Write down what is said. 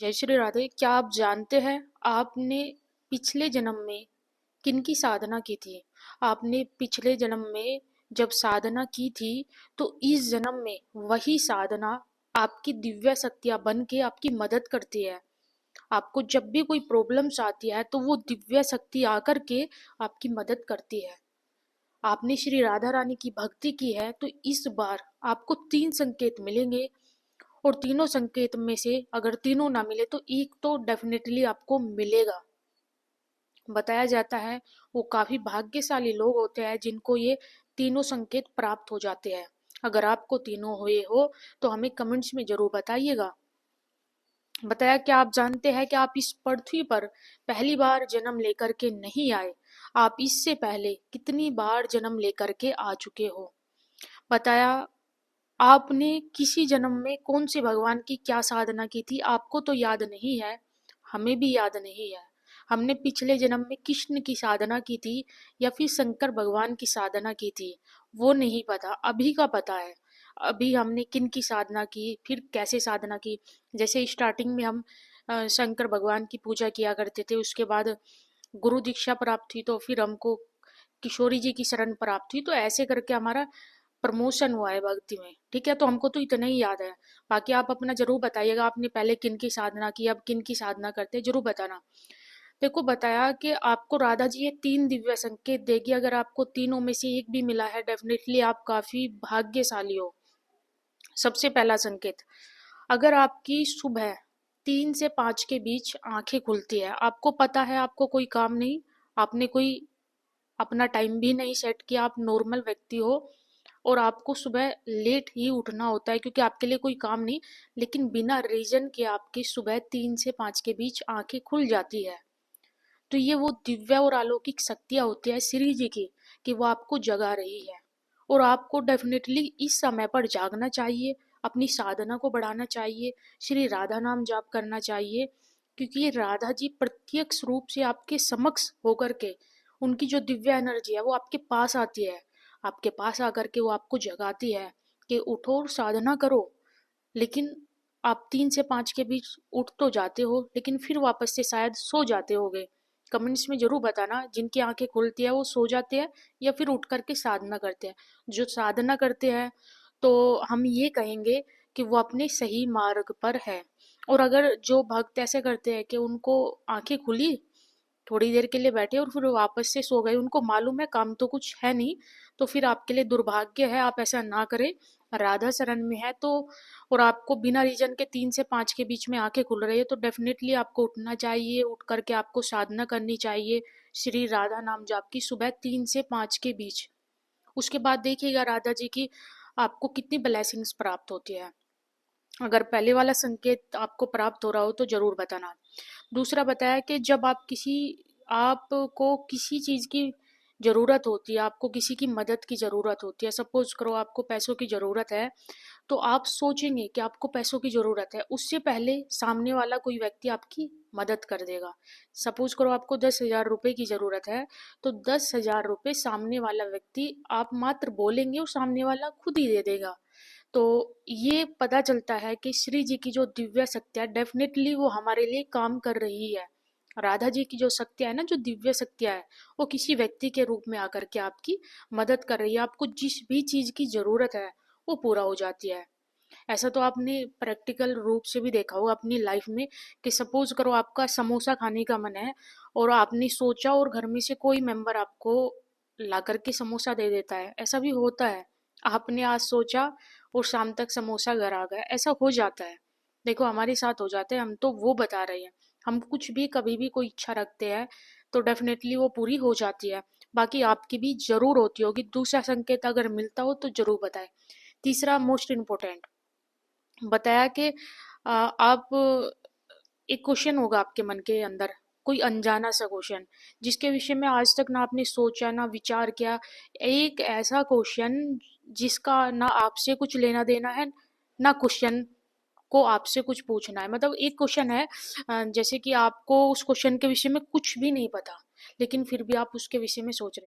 जय श्री राधे। क्या आप जानते हैं आपने पिछले जन्म में किनकी साधना की थी? आपने पिछले जन्म में जब साधना की थी तो इस जन्म में वही साधना आपकी दिव्य शक्तियां बन के आपकी मदद करती है। आपको जब भी कोई प्रॉब्लम्स आती है तो वो दिव्य शक्ति आकर के आपकी मदद करती है। आपने श्री राधा रानी की भक्ति की है तो इस बार आपको 3 संकेत मिलेंगे, और तीनों संकेत में से अगर तीनों ना मिले तो एक तो डेफिनेटली आपको मिलेगा। बताया जाता है वो काफी भाग्यशाली लोग होते हैं जिनको ये तीनों संकेत प्राप्त हो जाते हैं। अगर आपको तीनों हुए हो तो हमें कमेंट्स में जरूर बताइएगा। बताया, क्या आप जानते हैं कि आप इस पृथ्वी पर पहली बार जन्म लेकर के नहीं आए? आप इससे पहले कितनी बार जन्म लेकर के आ चुके हो? बताया, आपने किसी जन्म में कौन से भगवान की क्या साधना की थी? आपको तो याद नहीं है, हमें भी याद नहीं है। हमने पिछले जन्म में कृष्ण की साधना की थी या फिर शंकर भगवान की साधना की थी, वो नहीं पता। अभी का पता है अभी हमने किन की साधना की, फिर कैसे साधना की। जैसे स्टार्टिंग में हम शंकर भगवान की पूजा किया करते थे, उसके बाद गुरु दीक्षा प्राप्त हुई तो फिर हमको किशोरी जी की शरण प्राप्त हुई, तो ऐसे करके हमारा प्रमोशन हुआ है भक्ति में। ठीक है, तो हमको तो इतना ही याद है। बाकी आप अपना जरूर बताइएगा आपने पहले किन की साधना की, अब किन की साधना करते हैं, जरूर बताना। देखो, बताया कि आपको राधा जी ये 3 दिव्य संकेत देगी। अगर आपको तीनों में से एक भी मिला है डेफिनेटली आप काफी भाग्यशाली हो। सबसे पहला संकेत, अगर आपकी सुबह 3 से 5 के बीच आंखें खुलती है, आपको पता है आपको कोई काम नहीं, आपने कोई अपना टाइम भी नहीं सेट किया, आप नॉर्मल व्यक्ति हो और आपको सुबह लेट ही उठना होता है क्योंकि आपके लिए कोई काम नहीं, लेकिन बिना रीजन के आपकी सुबह 3 से 5 के बीच आंखें खुल जाती है, तो ये वो दिव्य और अलौकिक शक्तियां होती है श्री जी की, कि वो आपको जगा रही है। और आपको डेफिनेटली इस समय पर जागना चाहिए, अपनी साधना को बढ़ाना चाहिए, श्री राधा नाम जाप करना चाहिए, क्योंकि ये राधा जी प्रत्यक्ष रूप से आपके समक्ष होकर के उनकी जो दिव्य एनर्जी है वो आपके पास आती है। आपके पास आकर के वो आपको जगाती है कि उठो और साधना करो। लेकिन आप 3 से 5 के बीच उठ तो जाते हो, लेकिन फिर वापस से शायद सो जाते होगे। कमेंट्स में जरूर बताना जिनकी आंखें खुलती है वो सो जाते हैं या फिर उठ करके साधना करते हैं। जो साधना करते हैं तो हम ये कहेंगे कि वो अपने सही मार्ग पर है। और अगर जो भक्त ऐसे करते हैं कि उनको आंखें खुली, थोड़ी देर के लिए बैठे और फिर वापस से सो गए, उनको मालूम है काम तो कुछ है नहीं, तो फिर आपके लिए दुर्भाग्य है, आप ऐसा ना करें। राधा शरण में है तो, और आपको बिना रीजन के 3 से 5 के बीच में आंखें खुल रही है तो डेफिनेटली आपको उठना चाहिए, उठ करके आपको साधना करनी चाहिए श्री राधा नाम जाप की सुबह 3 से 5 के बीच। उसके बाद देखिएगा राधा जी की आपको कितनी ब्लेसिंग्स प्राप्त होती है। अगर पहले वाला संकेत आपको प्राप्त हो रहा हो तो जरूर बताना। दूसरा बताया कि जब आपको किसी चीज की जरूरत होती है, आपको किसी की मदद की जरूरत होती है, सपोज करो आपको पैसों की जरूरत है, तो आप सोचेंगे कि आपको पैसों की जरूरत है, उससे पहले सामने वाला कोई व्यक्ति आपकी मदद कर देगा। सपोज करो आपको 10,000 रुपए की जरूरत है, तो 10,000 रुपए सामने वाला व्यक्ति, आप मात्र बोलेंगे और सामने वाला खुद ही दे देगा। तो ये पता चलता है कि श्री जी की जो दिव्य शक्तियाँ डेफिनेटली वो हमारे लिए काम कर रही है। राधा जी की जो शक्तियाँ है ना, जो दिव्य शक्तियाँ है, वो किसी व्यक्ति के रूप में आकर के आपकी मदद कर रही है। आपको जिस भी चीज की जरूरत है वो पूरा हो जाती है। ऐसा तो आपने प्रैक्टिकल रूप से भी देखा होगा अपनी लाइफ में, कि सपोज करो आपका समोसा खाने का मन है और आपने सोचा और घर में से कोई मेंबर आपको ला करके समोसा दे देता है, ऐसा भी होता है। आपने आज सोचा और शाम तक समोसा घर आ गया, ऐसा हो जाता है। देखो हमारे साथ हो जाते हैं, हम तो वो बता रहे हैं। हम कुछ भी कभी भी कोई इच्छा रखते हैं तो डेफिनेटली वो पूरी हो जाती है। बाकी आपकी भी जरूर होती होगी। दूसरा संकेत अगर मिलता हो तो जरूर बताएं। तीसरा मोस्ट इम्पोर्टेंट बताया कि आप, एक क्वेश्चन होगा आपके मन के अंदर, कोई अनजाना सा क्वेश्चन जिसके विषय में आज तक ना आपने सोचा ना विचार किया। एक ऐसा क्वेश्चन जिसका ना आपसे कुछ लेना देना है, ना क्वेश्चन को आपसे कुछ पूछना है। मतलब एक क्वेश्चन है, जैसे कि आपको उस क्वेश्चन के विषय में कुछ भी नहीं पता, लेकिन फिर भी आप उसके विषय में सोच रहे हैं।